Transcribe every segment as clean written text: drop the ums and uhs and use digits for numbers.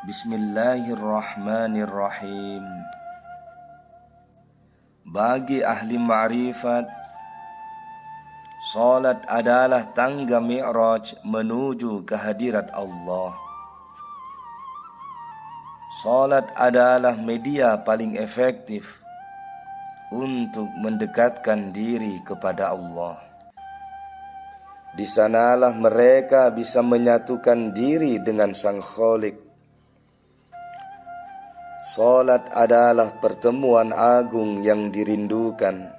Bismillahirrahmanirrahim. Bagi ahli ma'rifat, salat adalah tangga mi'raj menuju kehadirat Allah. Salat adalah media paling efektif untuk mendekatkan diri kepada Allah. Di sanalah mereka bisa menyatukan diri dengan Sang Khalik. Salat adalah pertemuan agung yang dirindukan,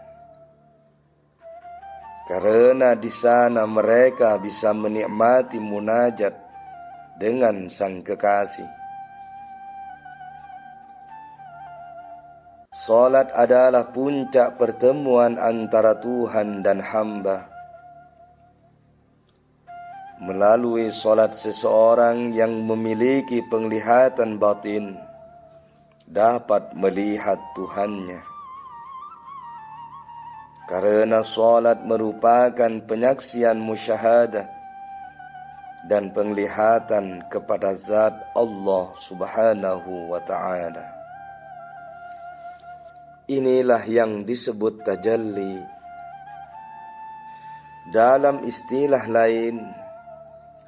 karena di sana mereka bisa menikmati munajat dengan Sang Kekasih. Salat adalah puncak pertemuan antara Tuhan dan hamba. Melalui salat seseorang yang memiliki penglihatan batin dapat melihat Tuhannya. Karena salat merupakan penyaksian musyahadah dan penglihatan kepada zat Allah Subhanahu wa ta'ala. Inilah yang disebut tajalli. Dalam istilah lain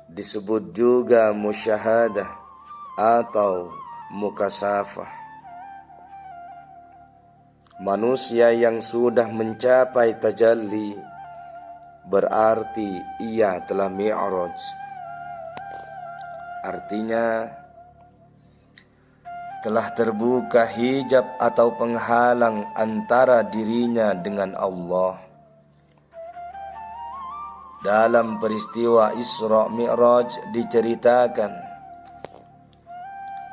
disebut juga musyahadah atau mukasafah. Manusia yang sudah mencapai tajalli berarti ia telah mi'raj. Artinya telah terbuka hijab atau penghalang antara dirinya dengan Allah. Dalam peristiwa Isra Mi'raj diceritakan,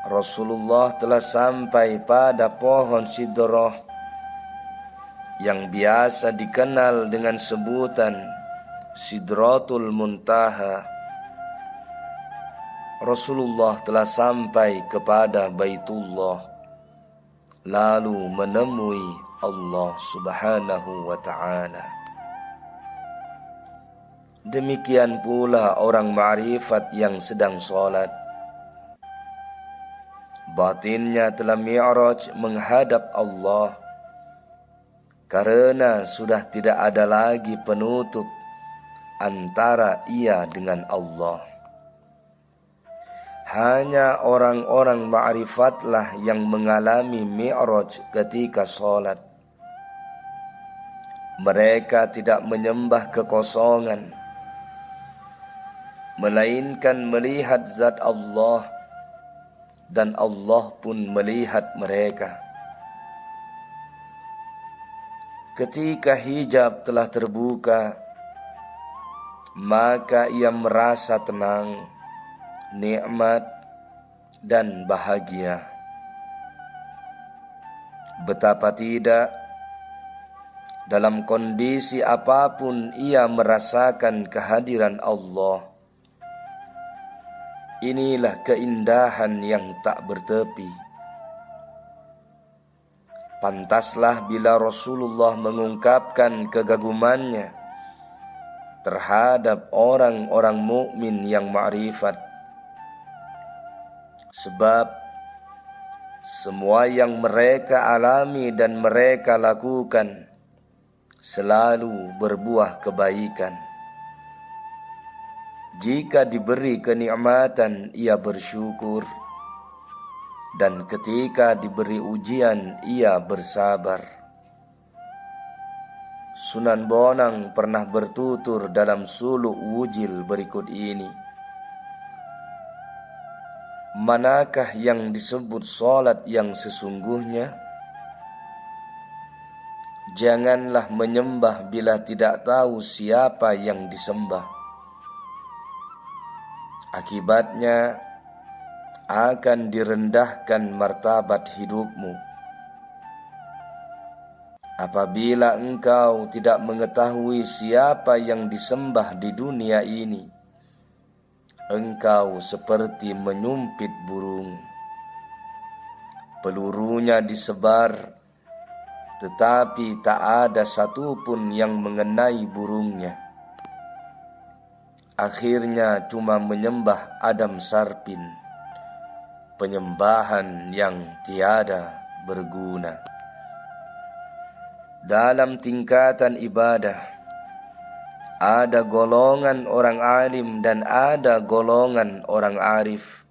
Rasulullah telah sampai pada pohon Sidrah yang biasa dikenal dengan sebutan Sidratul Muntaha. Rasulullah telah sampai kepada Baitullah, lalu menemui Allah Subhanahu wa ta'ala. Demikian pula orang ma'rifat yang sedang salat, batinnya telah mi'raj menghadap Allah, karena sudah tidak ada lagi penutup antara ia dengan Allah. Hanya orang-orang ma'rifatlah yang mengalami mi'raj ketika salat. Mereka tidak menyembah kekosongan, melainkan melihat zat Allah, dan Allah pun melihat mereka. Ketika hijab telah terbuka, maka ia merasa tenang, nikmat, dan bahagia. Betapa tidak, dalam kondisi apapun ia merasakan kehadiran Allah. Inilah keindahan yang tak bertepi. Pantaslah bila Rasulullah mengungkapkan kagagumannya terhadap orang-orang mukmin yang ma'rifat. Sebab semua yang mereka alami dan mereka lakukan selalu berbuah kebaikan. Jika diberi kenikmatan, ia bersyukur, dan ketika diberi ujian, ia bersabar. Sunan Bonang pernah bertutur dalam suluk wujil berikut ini. Manakah yang disebut salat yang sesungguhnya? Janganlah menyembah bila tidak tahu siapa yang disembah. Akibatnya akan direndahkan martabat hidupmu. Apabila engkau tidak mengetahui siapa yang disembah di dunia ini, engkau seperti menyumpit burung. Pelurunya disebar, tetapi tak ada satupun yang mengenai burungnya. Akhirnya cuma menyembah Adam Sarpin, penyembahan yang tiada berguna. Dalam tingkatan ibadah, ada golongan orang alim dan ada golongan orang arif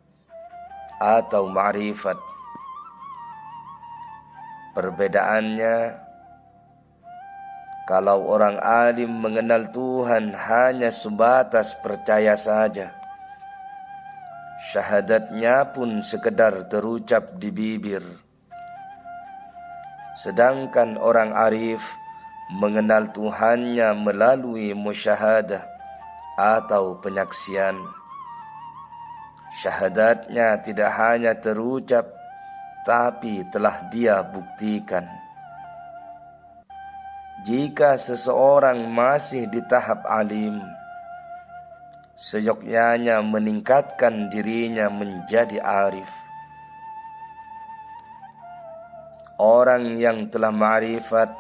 atau ma'rifat. Perbedaannya, kalau orang alim mengenal Tuhan hanya sebatas percaya saja, syahadatnya pun sekedar terucap di bibir. Sedangkan orang arif mengenal Tuhannya melalui musyahadah atau penyaksian. Syahadatnya tidak hanya terucap, tapi telah dia buktikan. Jika seseorang masih di tahap alim, seyogyanya meningkatkan dirinya menjadi arif. Orang yang telah ma'rifat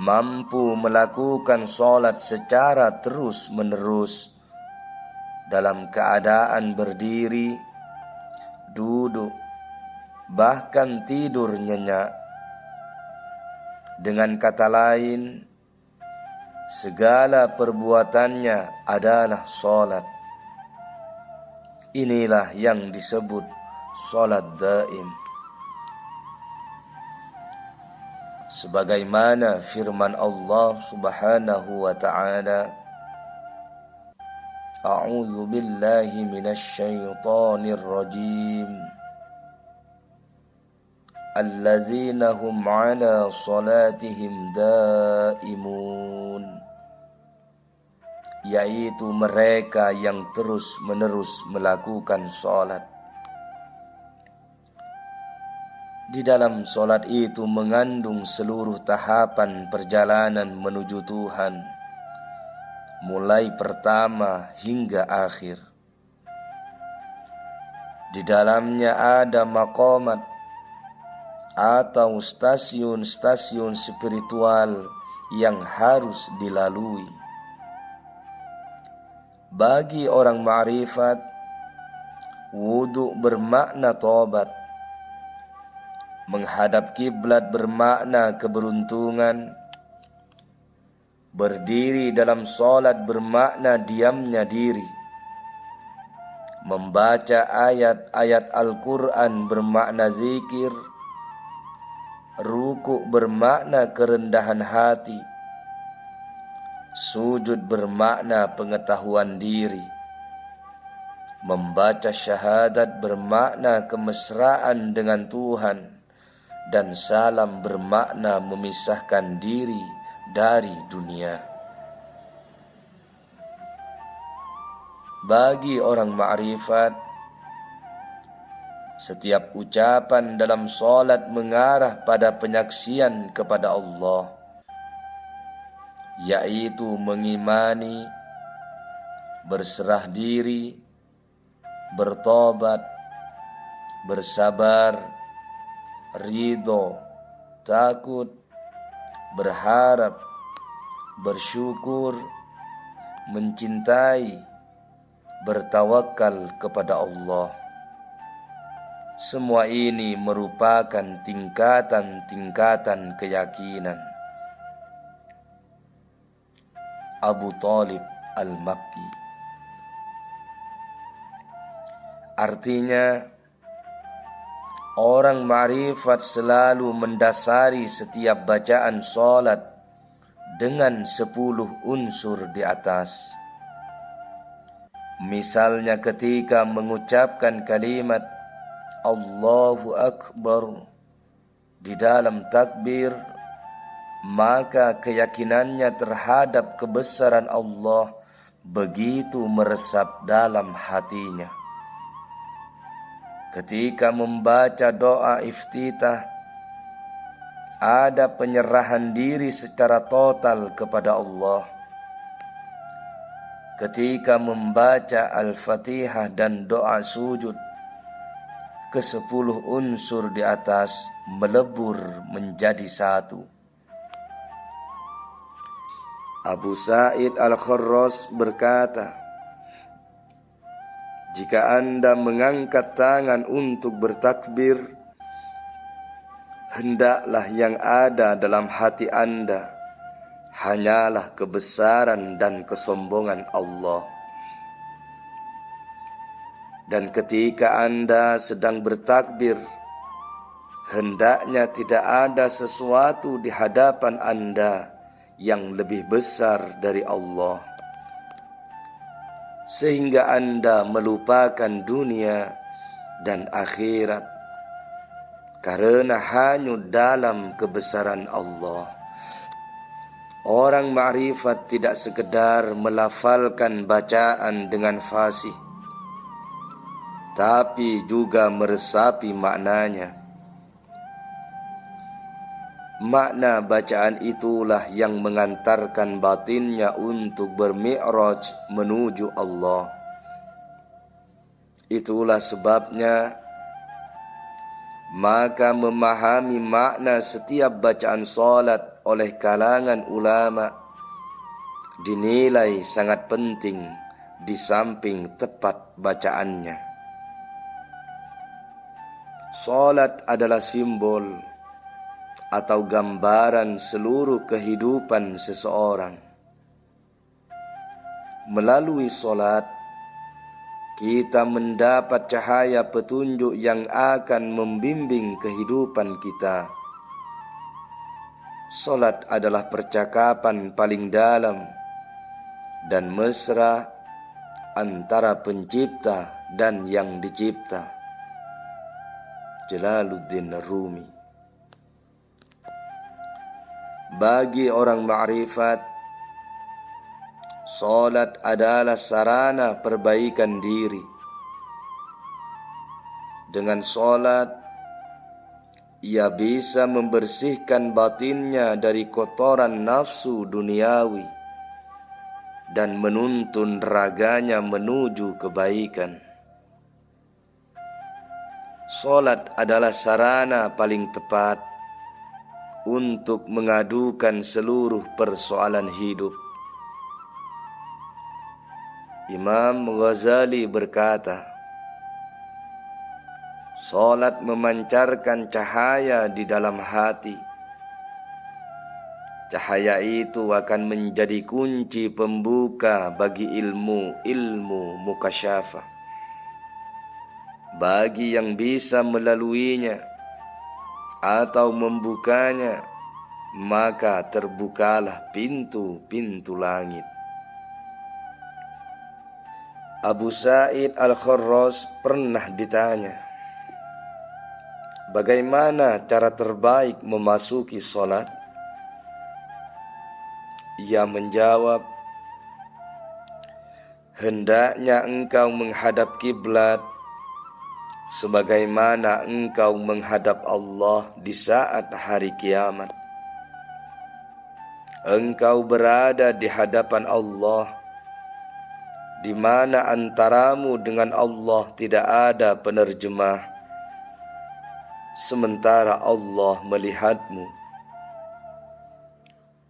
mampu melakukan sholat secara terus-menerus dalam keadaan berdiri, duduk, bahkan tidur nyenyak. Dengan kata lain, segala perbuatannya adalah sholat. Inilah yang disebut sholat daim. Sebagaimana firman Allah Subhanahu wa ta'ala, A'udzu billahi minasy syaithanir rajim. Alladzina hum 'ala salatihim daimun, yaitu mereka yang terus-menerus melakukan salat. Di dalam salat itu mengandung seluruh tahapan perjalanan menuju Tuhan, mulai pertama hingga akhir. Di dalamnya ada maqamat atau stasiun-stasiun spiritual yang harus dilalui. Bagi orang ma'rifat, wudu bermakna tobat, menghadap kiblat bermakna keberuntungan, berdiri dalam salat bermakna diamnya diri, membaca ayat-ayat Al-Quran bermakna zikir, ruku bermakna kerendahan hati, sujud bermakna pengetahuan diri, membaca syahadat bermakna kemesraan dengan Tuhan, dan salam bermakna memisahkan diri dari dunia. Bagi orang ma'rifat, setiap ucapan dalam salat mengarah pada penyaksian kepada Allah, yaitu mengimani, berserah diri, bertobat, bersabar, ridho, takut, berharap, bersyukur, mencintai, bertawakal kepada Allah. Semua ini merupakan tingkatan-tingkatan keyakinan. Abu Thalib Al-Makki. Artinya, orang ma'rifat selalu mendasari setiap bacaan salat dengan 10 unsur di atas. Misalnya ketika mengucapkan kalimat Allahu Akbar di dalam takbir, maka keyakinannya terhadap kebesaran Allah begitu meresap dalam hatinya. Ketika membaca doa iftitah, ada penyerahan diri secara total kepada Allah. Ketika membaca Al-Fatihah dan doa sujud, ke-10 unsur di atas melebur menjadi satu. Abu Sa'id Al-Kharras berkata, Jika Anda mengangkat tangan untuk bertakbir, hendaklah yang ada dalam hati Anda hanyalah kebesaran dan kesombongan Allah. Dan ketika Anda sedang bertakbir, hendaknya tidak ada sesuatu di hadapan Anda yang lebih besar dari Allah, sehingga Anda melupakan dunia dan akhirat karena hanyut dalam kebesaran Allah. Orang ma'rifat tidak sekedar melafalkan bacaan dengan fasih, tapi juga meresapi maknanya. Makna bacaan itulah yang mengantarkan batinnya untuk bermi'raj menuju Allah. Itulah sebabnya maka memahami makna setiap bacaan salat oleh kalangan ulama dinilai sangat penting di samping tepat bacaannya. Salat adalah simbol atau gambaran seluruh kehidupan seseorang. Melalui salat, kita mendapat cahaya petunjuk yang akan membimbing kehidupan kita. Salat adalah percakapan paling dalam dan mesra antara pencipta dan yang dicipta. Jalaluddin Rumi. Bagi orang ma'rifat, salat adalah sarana perbaikan diri. Dengan salat, ia bisa membersihkan batinnya dari kotoran nafsu duniawi dan menuntun raganya menuju kebaikan. Salat adalah sarana paling tepat untuk mengadukan seluruh persoalan hidup. Imam Ghazali berkata, salat memancarkan cahaya di dalam hati. Cahaya itu akan menjadi kunci pembuka bagi ilmu mukasyafah. Bagi yang bisa melaluinya atau membukanya, maka terbukalah pintu-pintu langit. Abu Sa'id Al-Kharraz pernah ditanya, bagaimana cara terbaik memasuki salat? Ia menjawab, hendaknya engkau menghadap kiblat sebagaimana engkau menghadap Allah di saat hari kiamat. Engkau berada di hadapan Allah, di mana antaramu dengan Allah tidak ada penerjemah, sementara Allah melihatmu.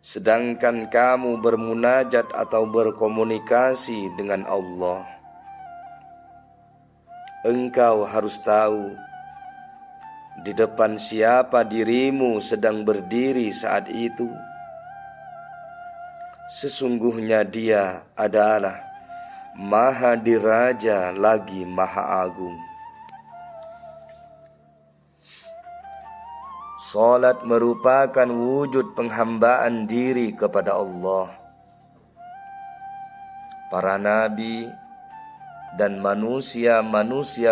Sedangkan kamu bermunajat atau berkomunikasi dengan Allah. Engkau harus tahu di depan siapa dirimu sedang berdiri saat itu. Sesungguhnya Dia adalah Maha Diraja lagi Maha Agung. Salat merupakan wujud penghambaan diri kepada Allah. Para nabi dan manusia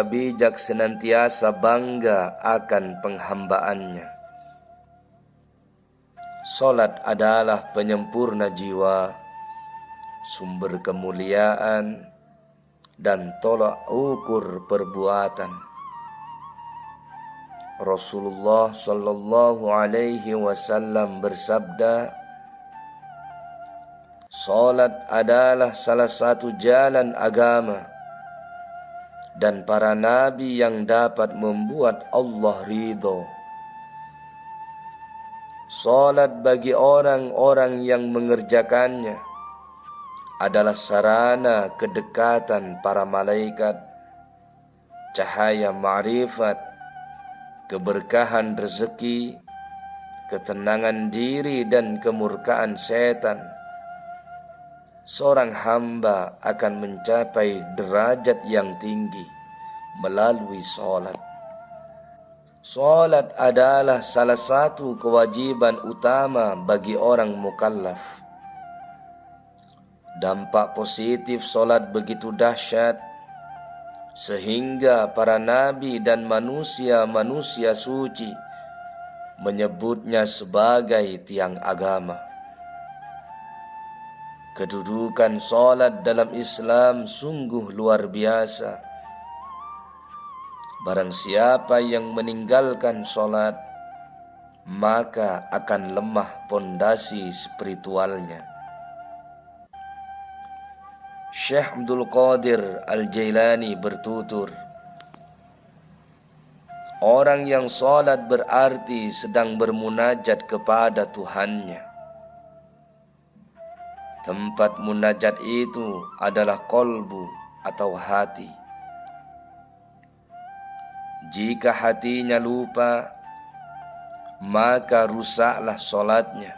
bijak senantiasa bangga akan penghambaannya. Salat adalah penyempurna jiwa, sumber kemuliaan, dan tolak ukur perbuatan. Rasulullah sallallahu alaihi wasallam bersabda, salat adalah salah satu jalan agama dan para nabi yang dapat membuat Allah ridho. Salat bagi orang-orang yang mengerjakannya adalah sarana kedekatan para malaikat cahaya ma'rifat, keberkahan rezeki, ketenangan diri dan kemurkaan setan, seorang hamba akan mencapai derajat yang tinggi melalui sholat. Sholat adalah salah satu kewajiban utama bagi orang mukallaf. Dampak positif sholat begitu dahsyat sehingga para nabi dan manusia-manusia suci menyebutnya sebagai tiang agama. Kedudukan sholat dalam Islam sungguh luar biasa. Barang siapa yang meninggalkan sholat, maka akan lemah pondasi spiritualnya. Syekh Abdul Qadir Al-Jailani bertutur, orang yang sholat berarti sedang bermunajat kepada Tuhannya. Tempat munajat itu adalah kolbu atau hati. Jika hatinya lupa, maka rusaklah sholatnya.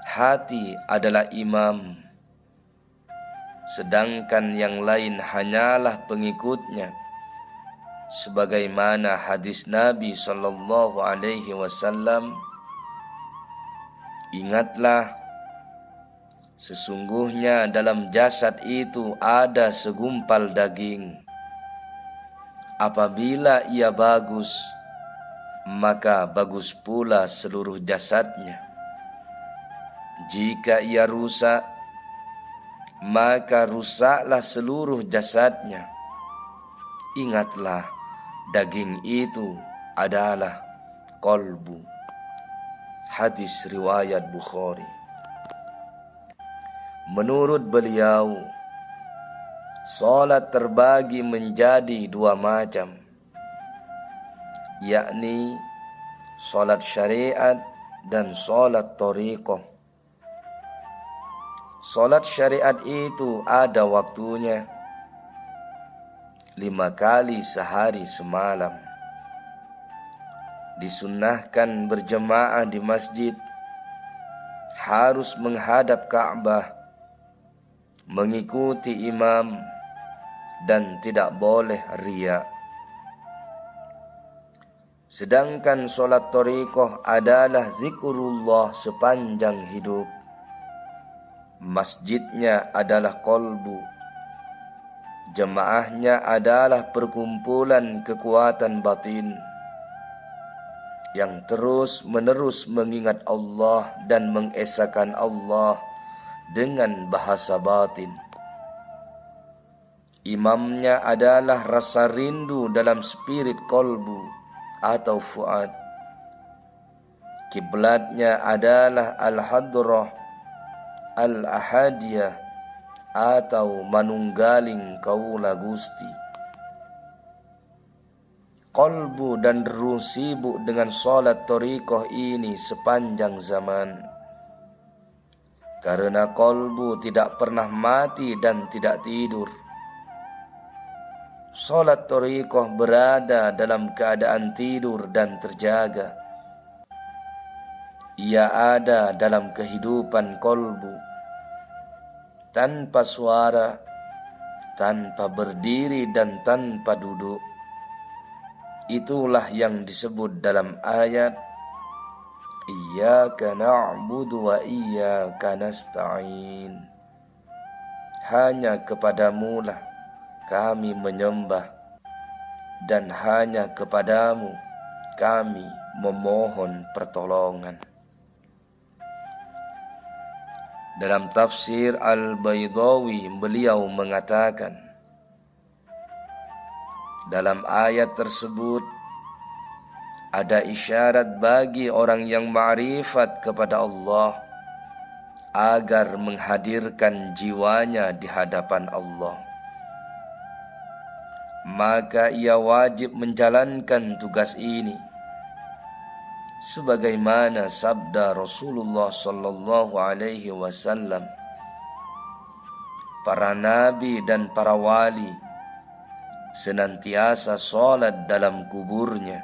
Hati adalah imam, sedangkan yang lain hanyalah pengikutnya. Sebagaimana hadis Nabi SAW, ingatlah, sesungguhnya dalam jasad itu ada segumpal daging. Apabila ia bagus, maka bagus pula seluruh jasadnya. Jika ia rusak, maka rusaklah seluruh jasadnya. Ingatlah, daging itu adalah kolbu. Hadis riwayat Bukhari. Menurut beliau, sholat terbagi menjadi dua macam, yakni sholat syariat dan sholat thariqah. Sholat syariat itu ada waktunya, 5 kali sehari semalam. Disunnahkan berjemaah di masjid, harus menghadap Ka'bah, mengikuti imam, dan tidak boleh riya. Sedangkan sholat thariqah adalah zikrullah sepanjang hidup. Masjidnya adalah kolbu, jemaahnya adalah perkumpulan kekuatan batin yang terus menerus mengingat Allah dan mengesahkan Allah dengan bahasa batin. Imamnya adalah rasa rindu dalam spirit kolbu atau fuad. Kiblatnya adalah al-hadrah, al-ahadiyah atau manunggaling kaula Gusti. Kolbu dan ruh sibuk dengan sholat thariqah ini sepanjang zaman, karena kolbu tidak pernah mati dan tidak tidur. Sholat thariqah berada dalam keadaan tidur dan terjaga. Ia ada dalam kehidupan kolbu, tanpa suara, tanpa berdiri dan tanpa duduk. Itulah yang disebut dalam ayat Iyyaka na'budu wa iyyaka nasta'in. Hanya kepadamu lah kami menyembah, dan hanya kepadamu kami memohon pertolongan. Dalam tafsir Al-Baydawi, beliau mengatakan, dalam ayat tersebut ada isyarat bagi orang yang ma'rifat kepada Allah agar menghadirkan jiwanya di hadapan Allah. Maka ia wajib menjalankan tugas ini sebagaimana sabda Rasulullah sallallahu alaihi wasallam, para nabi dan para wali senantiasa sholat dalam kuburnya,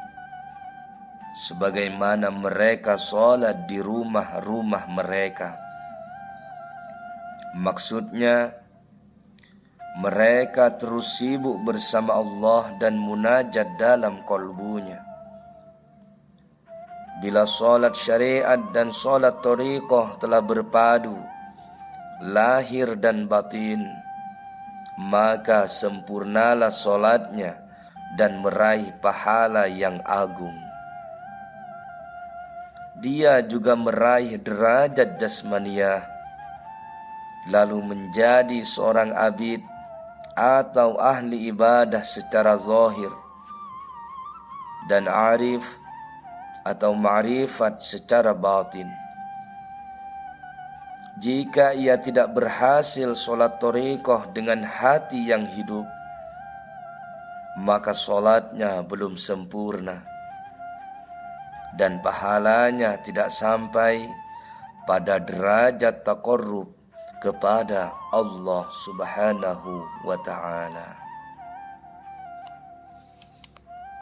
sebagaimana mereka sholat di rumah-rumah mereka. Maksudnya, mereka terus sibuk bersama Allah dan munajat dalam kolbunya. Bila sholat syariat dan sholat thariqah telah berpadu, lahir dan batin, maka sempurnalah sholatnya dan meraih pahala yang agung. Dia juga meraih derajat jasmaniyah, lalu menjadi seorang abid atau ahli ibadah secara zahir, dan arif atau ma'rifat secara batin. Jika ia tidak berhasil sholat thariqah dengan hati yang hidup, maka sholatnya belum sempurna dan pahalanya tidak sampai pada derajat taqarrub kepada Allah Subhanahu wa ta'ala.